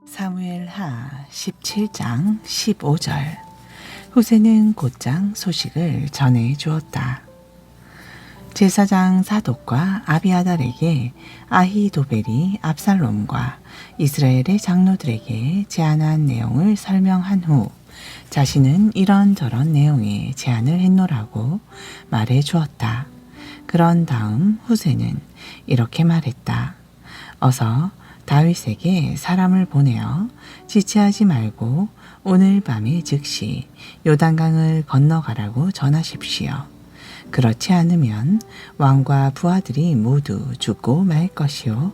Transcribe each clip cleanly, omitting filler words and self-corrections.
사무엘하 17장 15절. 후세는 곧장 소식을 전해 주었다. 제사장 사독과 아비아달에게 아히도벨이 압살롬과 이스라엘의 장로들에게 제안한 내용을 설명한 후 자신은 이런저런 내용의 제안을 했노라고 말해 주었다. 그런 다음 후세는 이렇게 말했다. 어서 다윗에게 사람을 보내어 지체하지 말고 오늘 밤에 즉시 요단강을 건너가라고 전하십시오. 그렇지 않으면 왕과 부하들이 모두 죽고 말 것이요.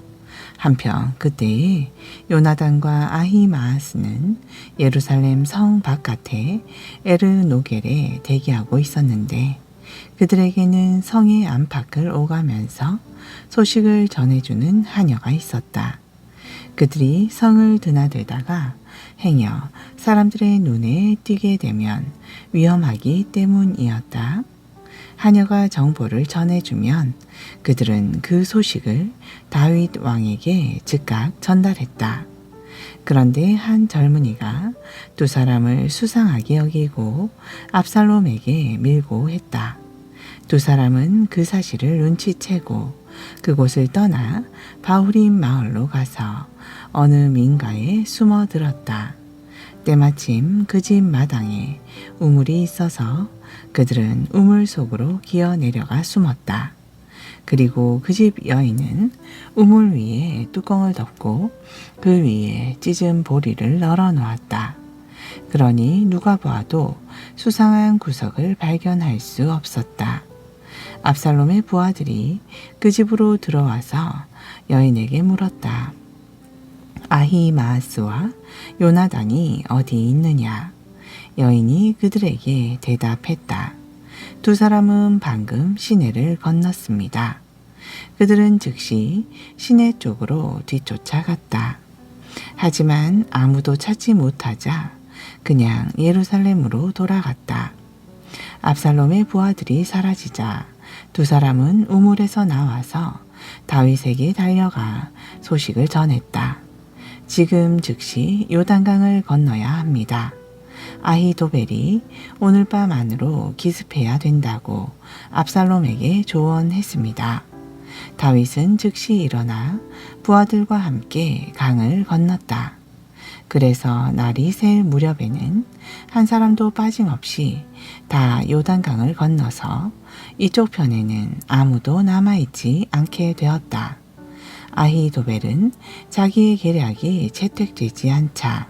한편 그때에 요나단과 아히마아스는 예루살렘 성 바깥에 에르노겔에 대기하고 있었는데 그들에게는 성의 안팎을 오가면서 소식을 전해주는 하녀가 있었다. 그들이 성을 드나들다가 행여 사람들의 눈에 띄게 되면 위험하기 때문이었다. 하녀가 정보를 전해주면 그들은 그 소식을 다윗 왕에게 즉각 전달했다. 그런데 한 젊은이가 두 사람을 수상하게 여기고 압살롬에게 밀고 했다. 두 사람은 그 사실을 눈치채고 그곳을 떠나 바후림 마을로 가서 어느 민가에 숨어들었다. 때마침 그 집 마당에 우물이 있어서 그들은 우물 속으로 기어 내려가 숨었다. 그리고 그 집 여인은 우물 위에 뚜껑을 덮고 그 위에 찢은 보리를 널어 놓았다. 그러니 누가 보아도 수상한 구석을 발견할 수 없었다. 압살롬의 부하들이 그 집으로 들어와서 여인에게 물었다. 아히마아스와 요나단이 어디 있느냐? 여인이 그들에게 대답했다. 두 사람은 방금 시내를 건넜습니다. 그들은 즉시 시내 쪽으로 뒤쫓아갔다. 하지만 아무도 찾지 못하자 그냥 예루살렘으로 돌아갔다. 압살롬의 부하들이 사라지자 두 사람은 우물에서 나와서 다윗에게 달려가 소식을 전했다. 지금 즉시 요단강을 건너야 합니다. 아히도벨이 오늘 밤 안으로 기습해야 된다고 압살롬에게 조언했습니다. 다윗은 즉시 일어나 부하들과 함께 강을 건넜다. 그래서 날이 셀 무렵에는 한 사람도 빠짐없이 다 요단강을 건너서 이쪽 편에는 아무도 남아있지 않게 되었다. 아히도벨은 자기의 계략이 채택되지 않자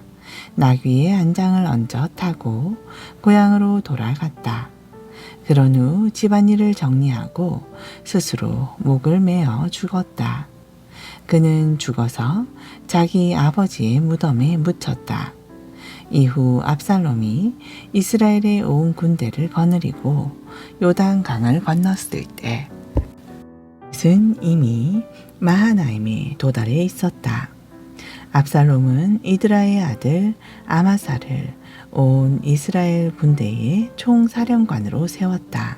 나귀의 안장을 얹어 타고 고향으로 돌아갔다. 그런 후 집안일을 정리하고 스스로 목을 메어 죽었다. 그는 죽어서 자기 아버지의 무덤에 묻혔다. 이후 압살롬이 이스라엘의 온 군대를 거느리고 요단강을 건넜을 때 다윗은 이미 마하나임에 도달해 있었다. 압살롬은 이드라의 아들 아마사를 온 이스라엘 군대의 총사령관으로 세웠다.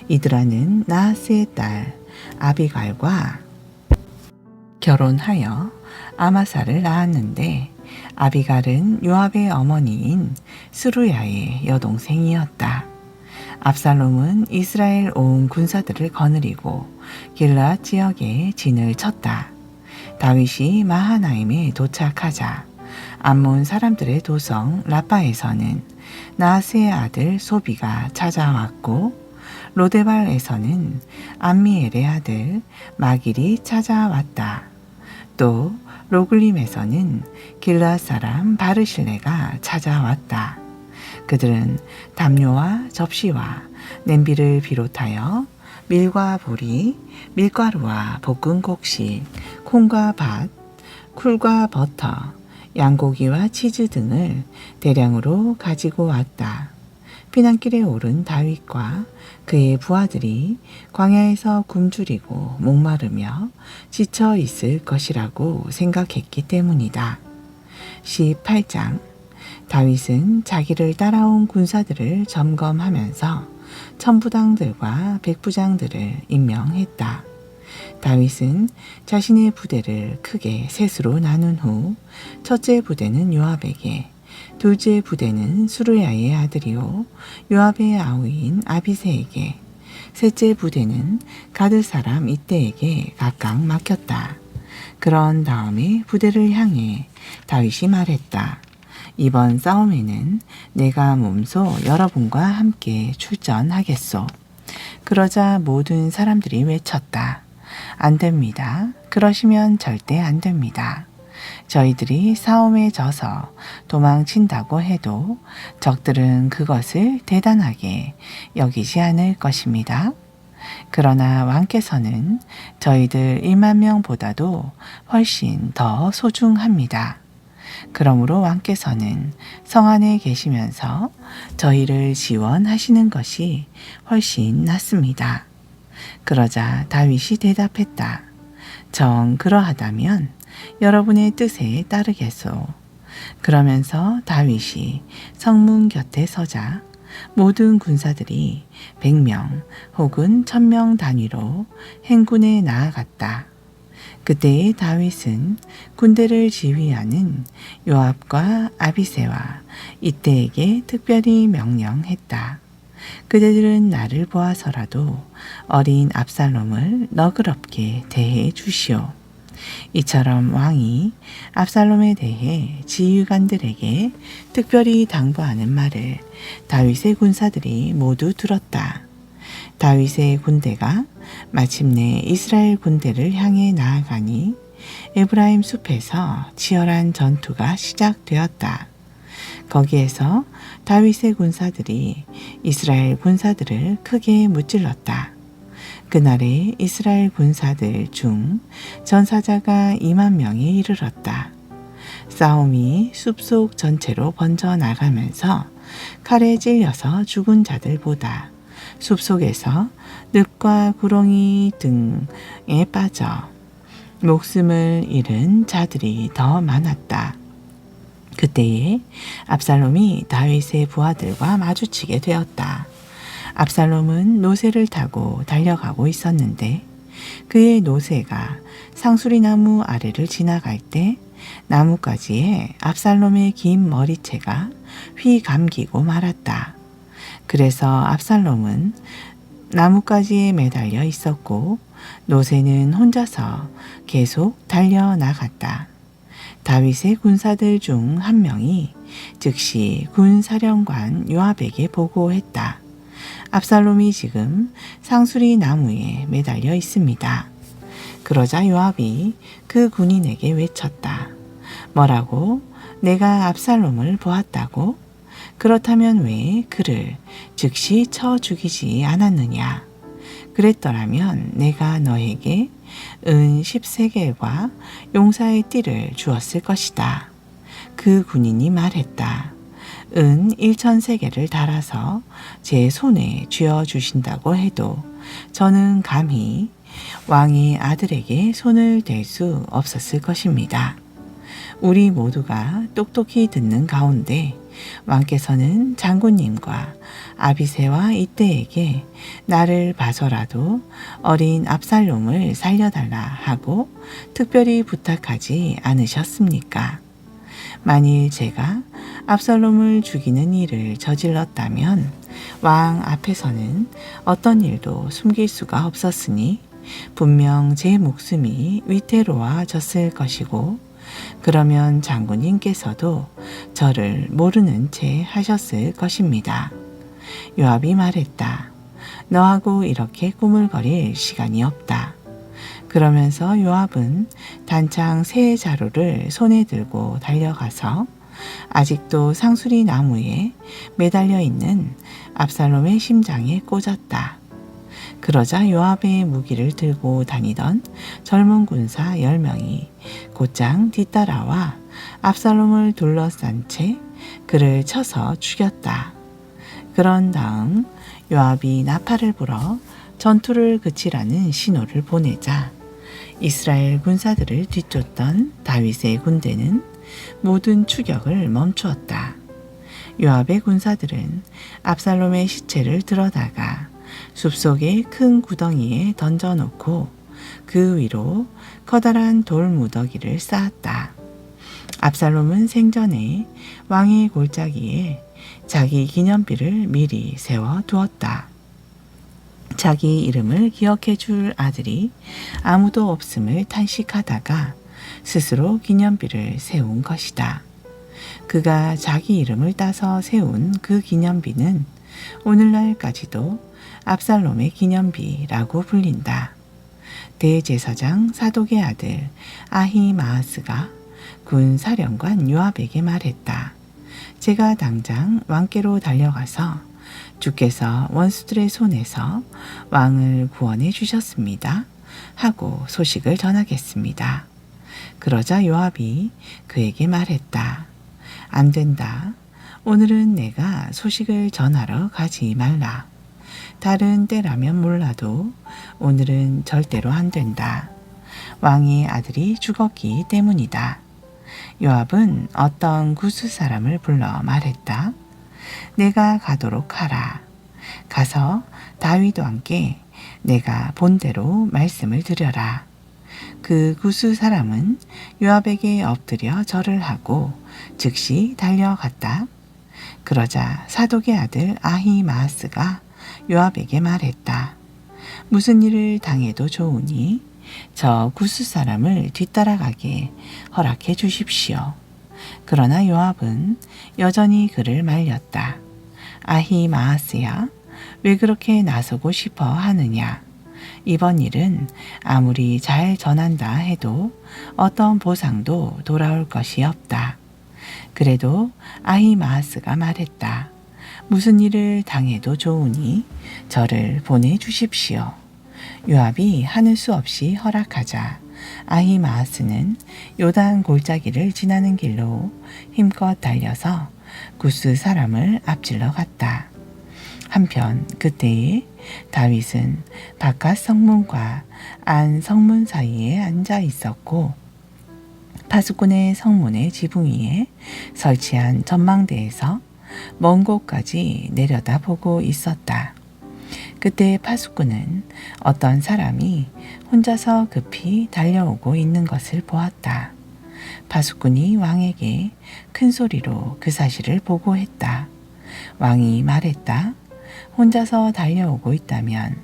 이드라는 나하스의 딸 아비갈과 결혼하여 아마사를 낳았는데 아비갈은 요압의 어머니인 스루야의 여동생이었다. 압살롬은 이스라엘 온 군사들을 거느리고 길앗 지역에 진을 쳤다. 다윗이 마하나임에 도착하자 암몬 사람들의 도성 라빠에서는 나하스의 아들 소비가 찾아왔고 로데발에서는 암미엘의 아들 마길이 찾아왔다. 또 로글림에서는 길앗 사람 바르실레가 찾아왔다. 그들은 담요와 접시와 냄비를 비롯하여 밀과 보리, 밀가루와 볶은 곡식, 콩과 밭, 쿨과 버터, 양고기와 치즈 등을 대량으로 가지고 왔다. 피난길에 오른 다윗과 그의 부하들이 광야에서 굶주리고 목마르며 지쳐 있을 것이라고 생각했기 때문이다. 18장. 다윗은 자기를 따라온 군사들을 점검하면서 천부장들과 백부장들을 임명했다. 다윗은 자신의 부대를 크게 셋으로 나눈 후 첫째 부대는 요압에게, 둘째 부대는 수르야의 아들이요 요압의 아우인 아비새에게, 셋째 부대는 가드 사람 이때에게 각각 맡겼다. 그런 다음에 부대를 향해 다윗이 말했다. 이번 싸움에는 내가 몸소 여러분과 함께 출전하겠소. 그러자 모든 사람들이 외쳤다. 안 됩니다. 그러시면 절대 안 됩니다. 저희들이 싸움에 져서 도망친다고 해도 적들은 그것을 대단하게 여기지 않을 것입니다. 그러나 왕께서는 저희들 1만 명보다도 훨씬 더 소중합니다. 그러므로 왕께서는 성 안에 계시면서 저희를 지원하시는 것이 훨씬 낫습니다. 그러자 다윗이 대답했다. 정 그러하다면 여러분의 뜻에 따르겠소. 그러면서 다윗이 성문 곁에 서자 모든 군사들이 100명 혹은 1000명 단위로 행군에 나아갔다. 그때의 다윗은 군대를 지휘하는 요압과 아비새와 이때에게 특별히 명령했다. 그대들은 나를 보아서라도 어린 압살롬을 너그럽게 대해 주시오. 이처럼 왕이 압살롬에 대해 지휘관들에게 특별히 당부하는 말을 다윗의 군사들이 모두 들었다. 다윗의 군대가 마침내 이스라엘 군대를 향해 나아가니 에브라임 숲에서 치열한 전투가 시작되었다. 거기에서 다윗의 군사들이 이스라엘 군사들을 크게 무찔렀다. 그날에 이스라엘 군사들 중 전사자가 2만 명에 이르렀다. 싸움이 숲속 전체로 번져나가면서 칼에 찔려서 죽은 자들보다 숲속에서 늑과 구렁이 등에 빠져 목숨을 잃은 자들이 더 많았다. 그때에 압살롬이 다윗의 부하들과 마주치게 되었다. 압살롬은 노새를 타고 달려가고 있었는데 그의 노새가 상수리나무 아래를 지나갈 때 나뭇가지에 압살롬의 긴 머리채가 휘 감기고 말았다. 그래서 압살롬은 나뭇가지에 매달려 있었고 노새는 혼자서 계속 달려나갔다. 다윗의 군사들 중 한 명이 즉시 군사령관 요압에게 보고했다. 압살롬이 지금 상수리 나무에 매달려 있습니다. 그러자 요압이 그 군인에게 외쳤다. 뭐라고? 내가 압살롬을 보았다고? 그렇다면 왜 그를 즉시 쳐 죽이지 않았느냐? 그랬더라면 내가 너에게 은 10세겔과 용사의 띠를 주었을 것이다. 그 군인이 말했다. 은 1000세겔을 달아서 제 손에 쥐어주신다고 해도 저는 감히 왕의 아들에게 손을 댈 수 없었을 것입니다. 우리 모두가 똑똑히 듣는 가운데 왕께서는 장군님과 아비새와 이때에게 나를 봐서라도 어린 압살롬을 살려달라 하고 특별히 부탁하지 않으셨습니까? 만일 제가 압살롬을 죽이는 일을 저질렀다면 왕 앞에서는 어떤 일도 숨길 수가 없었으니 분명 제 목숨이 위태로워졌을 것이고 그러면 장군님께서도 저를 모르는 채 하셨을 것입니다. 요압이 말했다. 너하고 이렇게 꾸물거릴 시간이 없다. 그러면서 요압은 단창 새 자루를 손에 들고 달려가서 아직도 상수리 나무에 매달려 있는 압살롬의 심장에 꽂았다. 그러자 요압의 무기를 들고 다니던 젊은 군사 10명이 곧장 뒤따라와 압살롬을 둘러싼 채 그를 쳐서 죽였다. 그런 다음 요압이 나팔을 불어 전투를 그치라는 신호를 보내자 이스라엘 군사들을 뒤쫓던 다윗의 군대는 모든 추격을 멈추었다. 요압의 군사들은 압살롬의 시체를 들어다가 숲속의 큰 구덩이에 던져놓고 그 위로 커다란 돌 무더기를 쌓았다. 압살롬은 생전에 왕의 골짜기에 자기 기념비를 미리 세워 두었다. 자기 이름을 기억해 줄 아들이 아무도 없음을 탄식하다가 스스로 기념비를 세운 것이다. 그가 자기 이름을 따서 세운 그 기념비는 오늘날까지도 압살롬의 기념비라고 불린다. 대제사장 사독의 아들 아히마아스가 군 사령관 요압에게 말했다. 제가 당장 왕께로 달려가서 주께서 원수들의 손에서 왕을 구원해 주셨습니다. 하고 소식을 전하겠습니다. 그러자 요압이 그에게 말했다. 안 된다. 오늘은 내가 소식을 전하러 가지 말라. 다른 때라면 몰라도 오늘은 절대로 안 된다. 왕의 아들이 죽었기 때문이다. 요압은 어떤 구스 사람을 불러 말했다. 내가 가도록 하라. 가서 다윗 왕께 내가 본대로 말씀을 드려라. 그 구스 사람은 요압에게 엎드려 절을 하고 즉시 달려갔다. 그러자 사독의 아들 아히마아스가 요압에게 말했다. 무슨 일을 당해도 좋으니 저 구스 사람을 뒤따라가게 허락해 주십시오. 그러나 요압은 여전히 그를 말렸다. 아히마아스야, 왜 그렇게 나서고 싶어 하느냐? 이번 일은 아무리 잘 전한다 해도 어떤 보상도 돌아올 것이 없다. 그래도 아히마아스가 말했다. 무슨 일을 당해도 좋으니 저를 보내주십시오. 요압이 하는 수 없이 허락하자 아히마아스는 요단 골짜기를 지나는 길로 힘껏 달려서 구스 사람을 앞질러 갔다. 한편 그때에 다윗은 바깥 성문과 안 성문 사이에 앉아 있었고 파수꾼의 성문의 지붕 위에 설치한 전망대에서 먼 곳까지 내려다보고 있었다. 그때 파수꾼은 어떤 사람이 혼자서 급히 달려오고 있는 것을 보았다. 파수꾼이 왕에게 큰 소리로 그 사실을 보고했다. 왕이 말했다. 혼자서 달려오고 있다면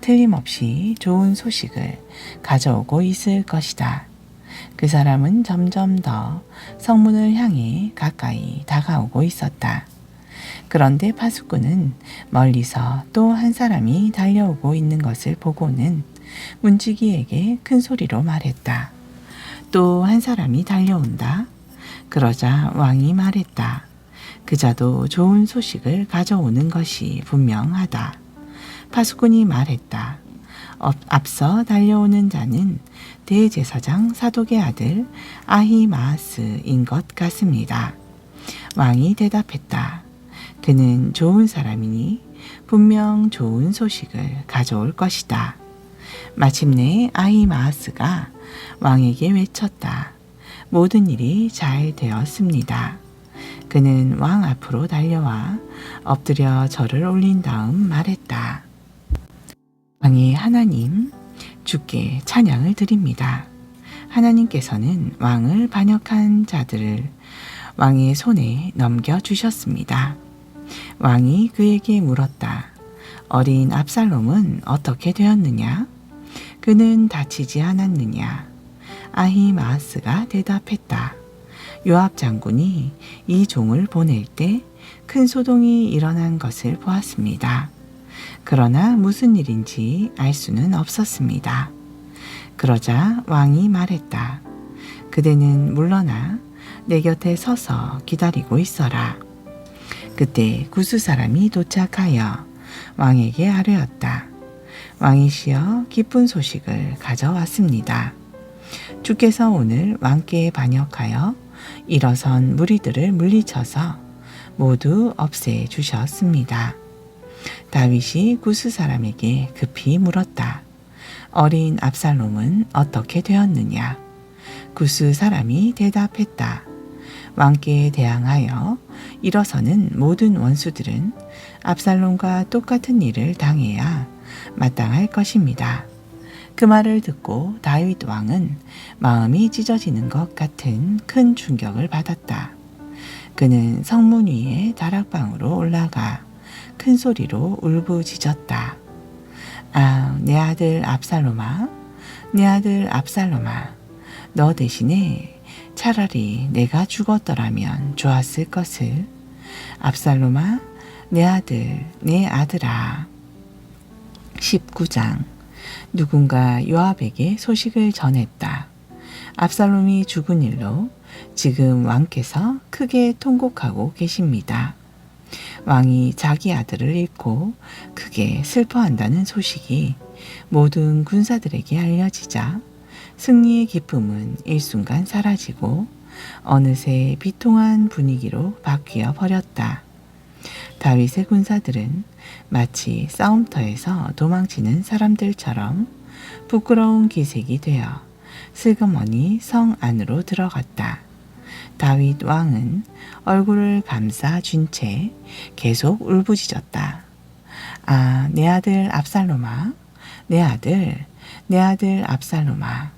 틀림없이 좋은 소식을 가져오고 있을 것이다. 그 사람은 점점 더 성문을 향해 가까이 다가오고 있었다. 그런데 파수꾼은 멀리서 또 한 사람이 달려오고 있는 것을 보고는 문지기에게 큰 소리로 말했다. 또 한 사람이 달려온다. 그러자 왕이 말했다. 그자도 좋은 소식을 가져오는 것이 분명하다. 파수꾼이 말했다. 앞서 달려오는 자는 대제사장 사독의 아들 아히마아스인 것 같습니다. 왕이 대답했다. 그는 좋은 사람이니 분명 좋은 소식을 가져올 것이다. 마침내 아히마아스가 왕에게 외쳤다. 모든 일이 잘 되었습니다. 그는 왕 앞으로 달려와 엎드려 절을 올린 다음 말했다. 왕의 하나님, 주께 찬양을 드립니다. 하나님께서는 왕을 반역한 자들을 왕의 손에 넘겨주셨습니다. 왕이 그에게 물었다. 어린 압살롬은 어떻게 되었느냐? 그는 다치지 않았느냐? 아히마아스가 대답했다. 요압 장군이 이 종을 보낼 때 큰 소동이 일어난 것을 보았습니다. 그러나 무슨 일인지 알 수는 없었습니다. 그러자 왕이 말했다. 그대는 물러나 내 곁에 서서 기다리고 있어라. 그때 구스 사람이 도착하여 왕에게 아뢰었다. 왕이시여 기쁜 소식을 가져왔습니다. 주께서 오늘 왕께 반역하여 일어선 무리들을 물리쳐서 모두 없애 주셨습니다. 다윗이 구스 사람에게 급히 물었다. 어린 압살롬은 어떻게 되었느냐? 구스 사람이 대답했다. 왕께 대항하여 일어서는 모든 원수들은 압살롬과 똑같은 일을 당해야 마땅할 것입니다. 그 말을 듣고 다윗 왕은 마음이 찢어지는 것 같은 큰 충격을 받았다. 그는 성문 위에 다락방으로 올라가 큰 소리로 울부짖었다. 아, 내 아들 압살롬아, 내 아들 압살롬아, 너 대신에 차라리 내가 죽었더라면 좋았을 것을. 압살롬아, 내 아들, 내 아들아. 19장. 누군가 요압에게 소식을 전했다. 압살롬이 죽은 일로 지금 왕께서 크게 통곡하고 계십니다. 왕이 자기 아들을 잃고 크게 슬퍼한다는 소식이 모든 군사들에게 알려지자 승리의 기쁨은 일순간 사라지고 어느새 비통한 분위기로 바뀌어 버렸다. 다윗의 군사들은 마치 싸움터에서 도망치는 사람들처럼 부끄러운 기색이 되어 슬그머니 성 안으로 들어갔다. 다윗 왕은 얼굴을 감싸 쥔 채 계속 울부짖었다. 아, 내 아들 압살롬아, 내 아들, 내 아들 압살롬아.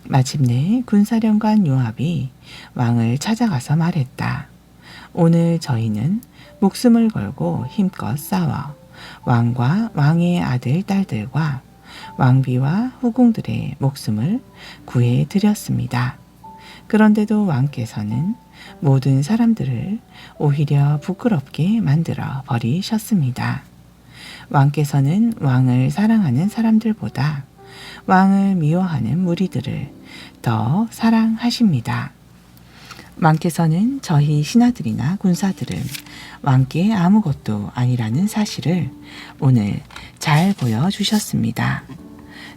마침내 군사령관 요압이 왕을 찾아가서 말했다. 오늘 저희는 목숨을 걸고 힘껏 싸워 왕과 왕의 아들, 딸들과 왕비와 후궁들의 목숨을 구해 드렸습니다. 그런데도 왕께서는 모든 사람들을 오히려 부끄럽게 만들어 버리셨습니다. 왕께서는 왕을 사랑하는 사람들보다 왕을 미워하는 무리들을 더 사랑하십니다. 왕께서는 저희 신하들이나 군사들은 왕께 아무것도 아니라는 사실을 오늘 잘 보여주셨습니다.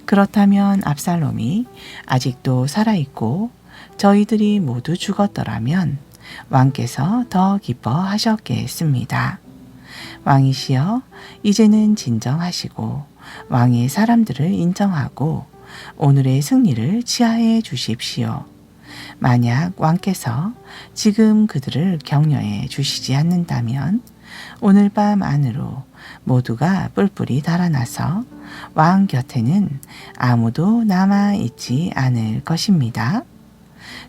그렇다면 압살롬이 아직도 살아있고 저희들이 모두 죽었더라면 왕께서 더 기뻐하셨겠습니다. 왕이시여, 이제는 진정하시고 왕의 사람들을 인정하고 오늘의 승리를 치하해 주십시오. 만약 왕께서 지금 그들을 격려해 주시지 않는다면 오늘 밤 안으로 모두가 뿔뿔이 달아나서 왕 곁에는 아무도 남아있지 않을 것입니다.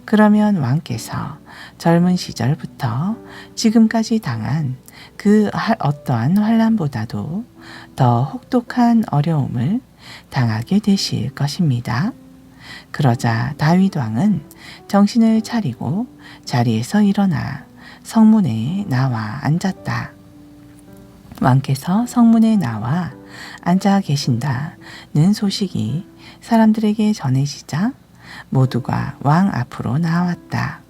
그러면 왕께서 젊은 시절부터 지금까지 당한 그 어떠한 환난보다도 더 혹독한 어려움을 당하게 되실 것입니다. 그러자 다윗 왕은 정신을 차리고 자리에서 일어나 성문에 나와 앉았다. 왕께서 성문에 나와 앉아 계신다는 소식이 사람들에게 전해지자 모두가 왕 앞으로 나왔다.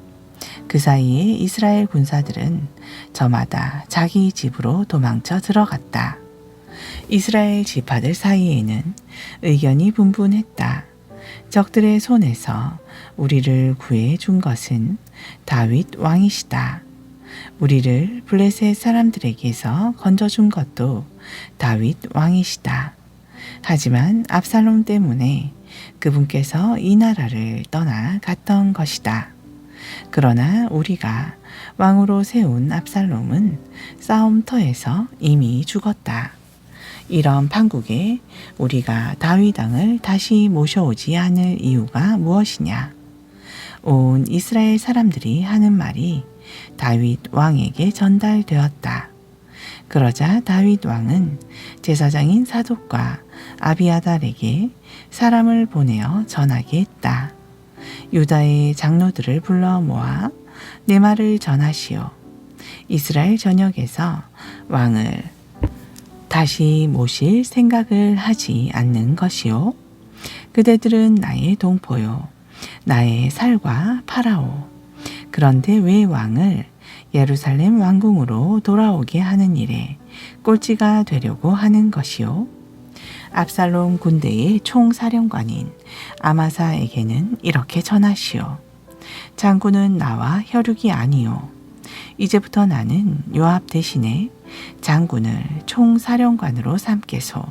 그 사이에 이스라엘 군사들은 저마다 자기 집으로 도망쳐 들어갔다. 이스라엘 지파들 사이에는 의견이 분분했다. 적들의 손에서 우리를 구해 준 것은 다윗 왕이시다. 우리를 블레셋 사람들에게서 건져준 것도 다윗 왕이시다. 하지만 압살롬 때문에 그분께서 이 나라를 떠나갔던 것이다. 그러나 우리가 왕으로 세운 압살롬은 싸움터에서 이미 죽었다. 이런 판국에 우리가 다윗 왕을 다시 모셔오지 않을 이유가 무엇이냐? 온 이스라엘 사람들이 하는 말이 다윗 왕에게 전달되었다. 그러자 다윗 왕은 제사장인 사독과 아비아달에게 사람을 보내어 전하게 했다. 유다의 장로들을 불러 모아 내 말을 전하시오. 이스라엘 전역에서 왕을 다시 모실 생각을 하지 않는 것이요. 그대들은 나의 동포요. 나의 살과 파라오. 그런데 왜 왕을 예루살렘 왕궁으로 돌아오게 하는 일에 꼴찌가 되려고 하는 것이요. 압살롬 군대의 총사령관인 아마사에게는 이렇게 전하시오. 장군은 나와 혈육이 아니요. 이제부터 나는 요압 대신에 장군을 총사령관으로 삼겠소.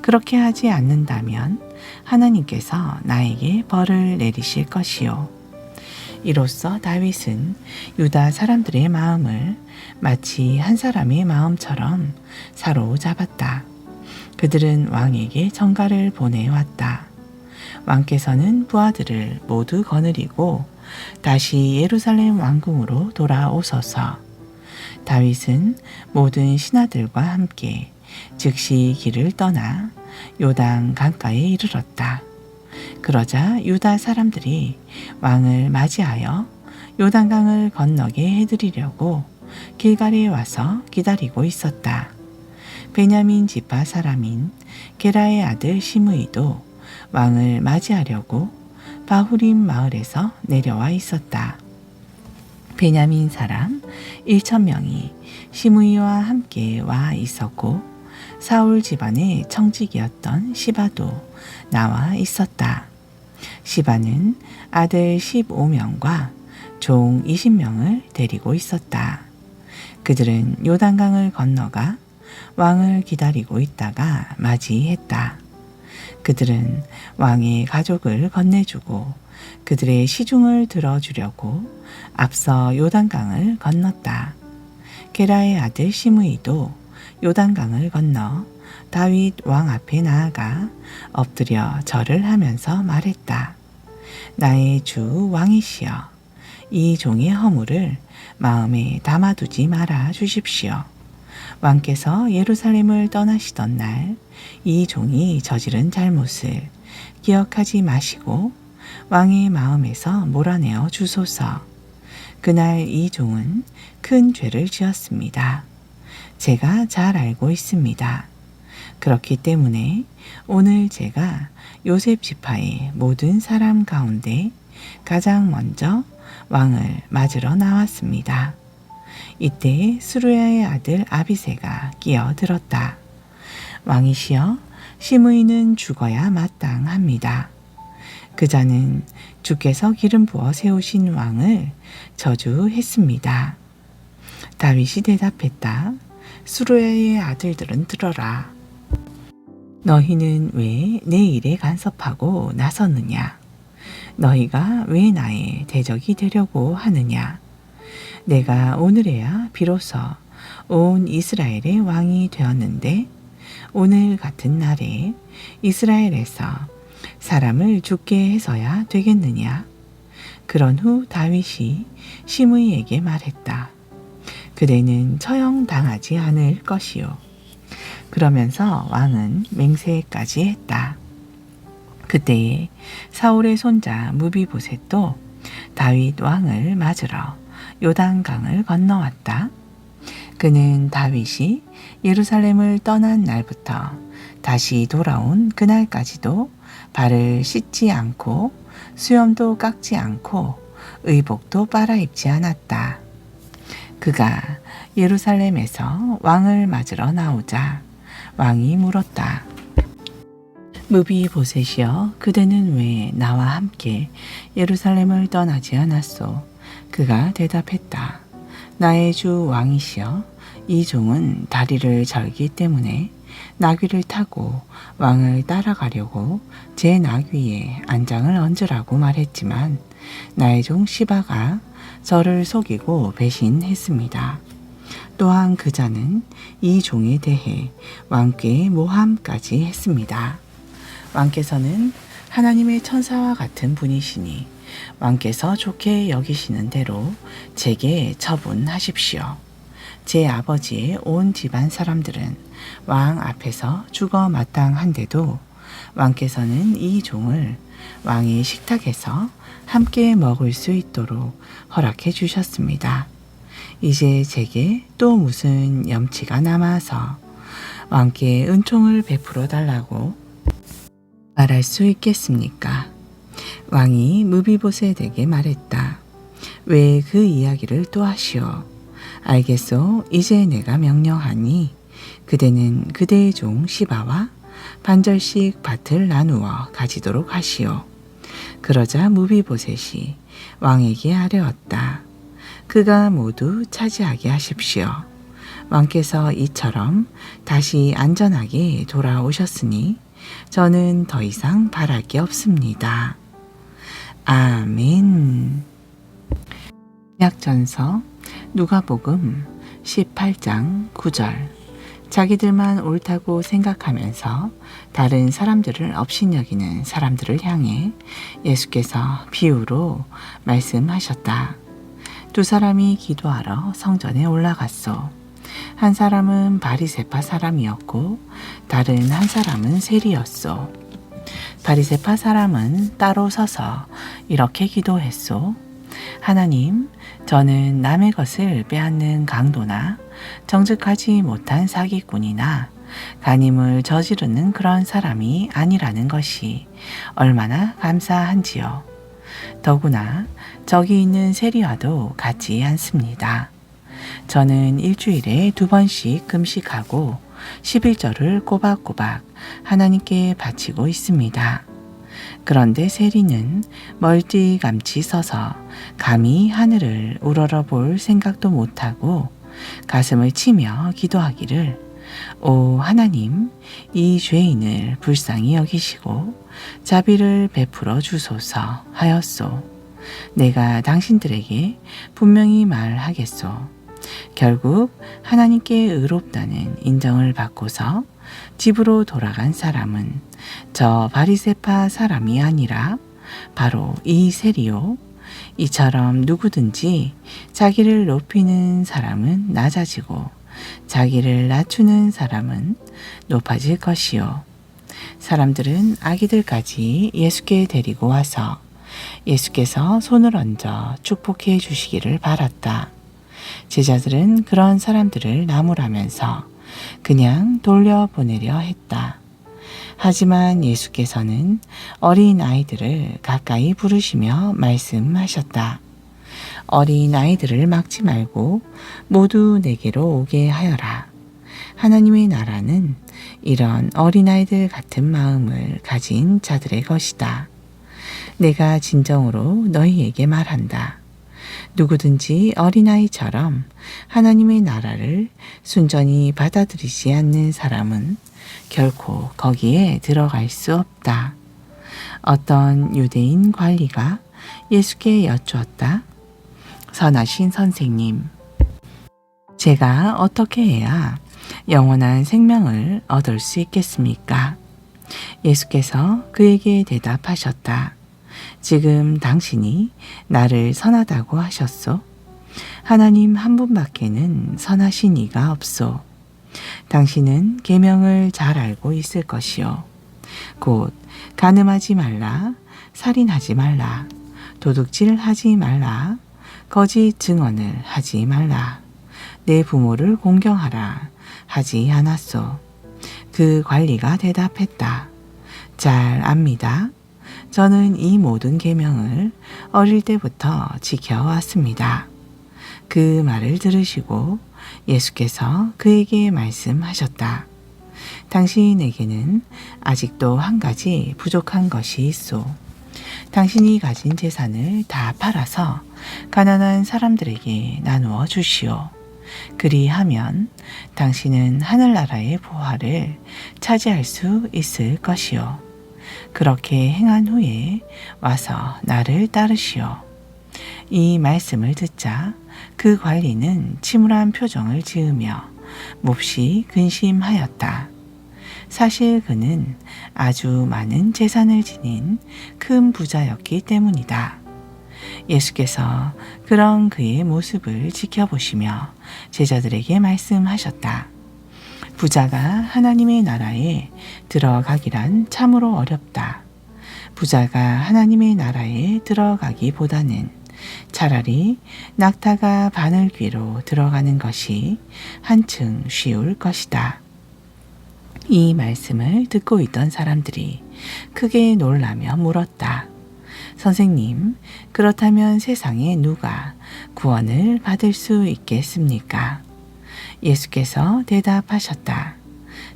그렇게 하지 않는다면 하나님께서 나에게 벌을 내리실 것이요. 이로써 다윗은 유다 사람들의 마음을 마치 한 사람의 마음처럼 사로잡았다. 그들은 왕에게 전가를 보내왔다. 왕께서는 부하들을 모두 거느리고 다시 예루살렘 왕궁으로 돌아오소서. 다윗은 모든 신하들과 함께 즉시 길을 떠나 요단 강가에 이르렀다. 그러자 유다 사람들이 왕을 맞이하여 요단강을 건너게 해드리려고 길갈에 와서 기다리고 있었다. 베냐민 지파 사람인 게라의 아들 시므이도 왕을 맞이하려고 바후림 마을에서 내려와 있었다. 베냐민 사람 1,000명이 시므이와 함께 와 있었고 사울 집안의 청직이었던 시바도 나와 있었다. 시바는 아들 15명과 종 20명을 데리고 있었다. 그들은 요단강을 건너가 왕을 기다리고 있다가 맞이했다. 그들은 왕의 가족을 건네주고 그들의 시중을 들어주려고 앞서 요단강을 건넜다. 게라의 아들 시므이도 요단강을 건너 다윗 왕 앞에 나아가 엎드려 절을 하면서 말했다. 나의 주 왕이시여, 이 종의 허물을 마음에 담아두지 말아 주십시오. 왕께서 예루살렘을 떠나시던 날 이 종이 저지른 잘못을 기억하지 마시고 왕의 마음에서 몰아내어 주소서. 그날 이 종은 큰 죄를 지었습니다. 제가 잘 알고 있습니다. 그렇기 때문에 오늘 제가 요셉 지파의 모든 사람 가운데 가장 먼저 왕을 맞으러 나왔습니다. 이때 스루야의 아들 아비새가 끼어들었다. 왕이시여, 시므이는 죽어야 마땅합니다. 그자는 주께서 기름 부어 세우신 왕을 저주했습니다. 다윗이 대답했다. 스루야의 아들들은 들어라. 너희는 왜 내 일에 간섭하고 나섰느냐? 너희가 왜 나의 대적이 되려고 하느냐? 내가 오늘에야 비로소 온 이스라엘의 왕이 되었는데 오늘 같은 날에 이스라엘에서 사람을 죽게 해서야 되겠느냐? 그런 후 다윗이 시므이에게 말했다. 그대는 처형당하지 않을 것이요. 그러면서 왕은 맹세까지 했다. 그때에 사울의 손자 무비보셋도 다윗 왕을 맞으러 요단강을 건너왔다. 그는 다윗이 예루살렘을 떠난 날부터 다시 돌아온 그날까지도 발을 씻지 않고 수염도 깎지 않고 의복도 빨아입지 않았다. 그가 예루살렘에서 왕을 맞으러 나오자 왕이 물었다. 무비보셋이여, 그대는 왜 나와 함께 예루살렘을 떠나지 않았소? 그가 대답했다. 나의 주 왕이시여, 이 종은 다리를 절기 때문에 나귀를 타고 왕을 따라가려고 제 나귀에 안장을 얹으라고 말했지만 나의 종 시바가 저를 속이고 배신했습니다. 또한 그자는 이 종에 대해 왕께 모함까지 했습니다. 왕께서는 하나님의 천사와 같은 분이시니 왕께서 좋게 여기시는 대로 제게 처분하십시오. 제 아버지의 온 집안 사람들은 왕 앞에서 죽어 마땅한데도 왕께서는 이 종을 왕의 식탁에서 함께 먹을 수 있도록 허락해 주셨습니다. 이제 제게 또 무슨 염치가 남아서 왕께 은총을 베풀어 달라고 말할 수 있겠습니까? 왕이 무비보셋에게 말했다. 왜 그 이야기를 또 하시오? 알겠소. 이제 내가 명령하니 그대는 그대의 종 시바와 반절씩 밭을 나누어 가지도록 하시오. 그러자 무비보셋이 왕에게 아뢰었다. 그가 모두 차지하게 하십시오. 왕께서 이처럼 다시 안전하게 돌아오셨으니 저는 더 이상 바랄 게 없습니다. 아멘. 약전서 누가복음 18장 9절. 자기들만 옳다고 생각하면서 다른 사람들을 업신여기는 사람들을 향해 예수께서 비유로 말씀하셨다. 두 사람이 기도하러 성전에 올라갔소. 한 사람은 바리새파 사람이었고 다른 한 사람은 세리였소. 바리새파 사람은 따로 서서 이렇게 기도했소. 하나님, 저는 남의 것을 빼앗는 강도나 정직하지 못한 사기꾼이나 간임을 저지르는 그런 사람이 아니라는 것이 얼마나 감사한지요. 더구나 저기 있는 세리와도 같지 않습니다. 저는 일주일에 2번씩 금식하고 11절을 꼬박꼬박 하나님께 바치고 있습니다. 그런데 세리는 멀찌감치 서서 감히 하늘을 우러러볼 생각도 못하고 가슴을 치며 기도하기를 오 하나님, 이 죄인을 불쌍히 여기시고 자비를 베풀어 주소서 하였소. 내가 당신들에게 분명히 말하겠소. 결국 하나님께 의롭다는 인정을 받고서 집으로 돌아간 사람은 저 바리새파 사람이 아니라 바로 이 세리요. 이처럼 누구든지 자기를 높이는 사람은 낮아지고 자기를 낮추는 사람은 높아질 것이요. 사람들은 아기들까지 예수께 데리고 와서 예수께서 손을 얹어 축복해 주시기를 바랐다. 제자들은 그런 사람들을 나무라면서 그냥 돌려보내려 했다. 하지만 예수께서는 어린 아이들을 가까이 부르시며 말씀하셨다. 어린 아이들을 막지 말고 모두 내게로 오게 하여라. 하나님의 나라는 이런 어린아이들 같은 마음을 가진 자들의 것이다. 내가 진정으로 너희에게 말한다. 누구든지 어린아이처럼 하나님의 나라를 순전히 받아들이지 않는 사람은 결코 거기에 들어갈 수 없다. 어떤 유대인 관리가 예수께 여쭈었다. 선하신 선생님, 제가 어떻게 해야 영원한 생명을 얻을 수 있겠습니까? 예수께서 그에게 대답하셨다. 지금 당신이 나를 선하다고 하셨소? 하나님 한 분밖에는 선하신 이가 없소. 당신은 계명을 잘 알고 있을 것이요. 곧 간음하지 말라, 살인하지 말라, 도둑질하지 말라, 거짓 증언을 하지 말라, 내 부모를 공경하라 하지 않았소. 그 관리가 대답했다. 잘 압니다. 저는 이 모든 계명을 어릴 때부터 지켜왔습니다. 그 말을 들으시고 예수께서 그에게 말씀하셨다. 당신에게는 아직도 한 가지 부족한 것이 있소. 당신이 가진 재산을 다 팔아서 가난한 사람들에게 나누어 주시오. 그리하면 당신은 하늘나라의 보화를 차지할 수 있을 것이오. 그렇게 행한 후에 와서 나를 따르시오. 이 말씀을 듣자 그 관리는 침울한 표정을 지으며 몹시 근심하였다. 사실 그는 아주 많은 재산을 지닌 큰 부자였기 때문이다. 예수께서 그런 그의 모습을 지켜보시며 제자들에게 말씀하셨다. 부자가 하나님의 나라에 들어가기란 참으로 어렵다. 부자가 하나님의 나라에 들어가기보다는 차라리 낙타가 바늘귀로 들어가는 것이 한층 쉬울 것이다. 이 말씀을 듣고 있던 사람들이 크게 놀라며 물었다. 선생님, 그렇다면 세상에 누가 구원을 받을 수 있겠습니까? 예수께서 대답하셨다.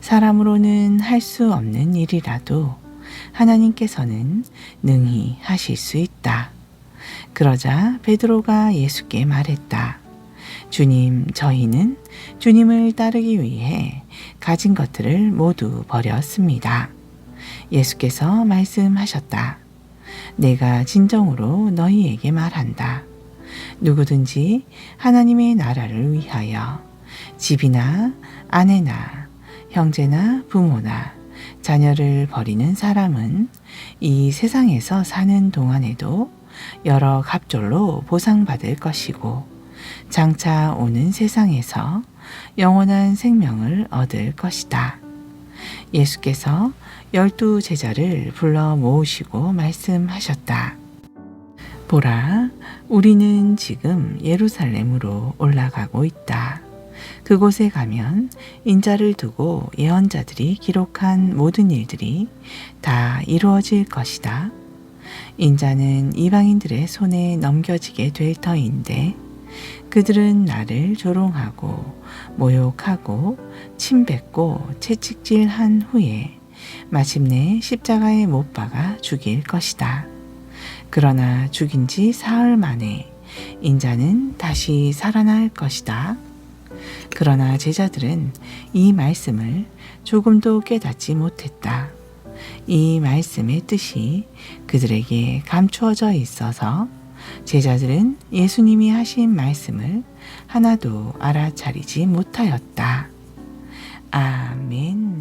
사람으로는 할 수 없는 일이라도 하나님께서는 능히 하실 수 있다. 그러자 베드로가 예수께 말했다. 주님, 저희는 주님을 따르기 위해 가진 것들을 모두 버렸습니다. 예수께서 말씀하셨다. 내가 진정으로 너희에게 말한다. 누구든지 하나님의 나라를 위하여 집이나 아내나 형제나 부모나 자녀를 버리는 사람은 이 세상에서 사는 동안에도 여러 갑절로 보상받을 것이고 장차 오는 세상에서 영원한 생명을 얻을 것이다. 예수께서 12 제자를 불러 모으시고 말씀하셨다. 보라, 우리는 지금 예루살렘으로 올라가고 있다. 그곳에 가면 인자를 두고 예언자들이 기록한 모든 일들이 다 이루어질 것이다. 인자는 이방인들의 손에 넘겨지게 될 터인데 그들은 나를 조롱하고 모욕하고 침뱉고 채찍질한 후에 마침내 십자가에 못 박아 죽일 것이다. 그러나 죽인 지 사흘 만에 인자는 다시 살아날 것이다. 그러나 제자들은 이 말씀을 조금도 깨닫지 못했다. 이 말씀의 뜻이 그들에게 감추어져 있어서 제자들은 예수님이 하신 말씀을 하나도 알아차리지 못하였다. 아멘.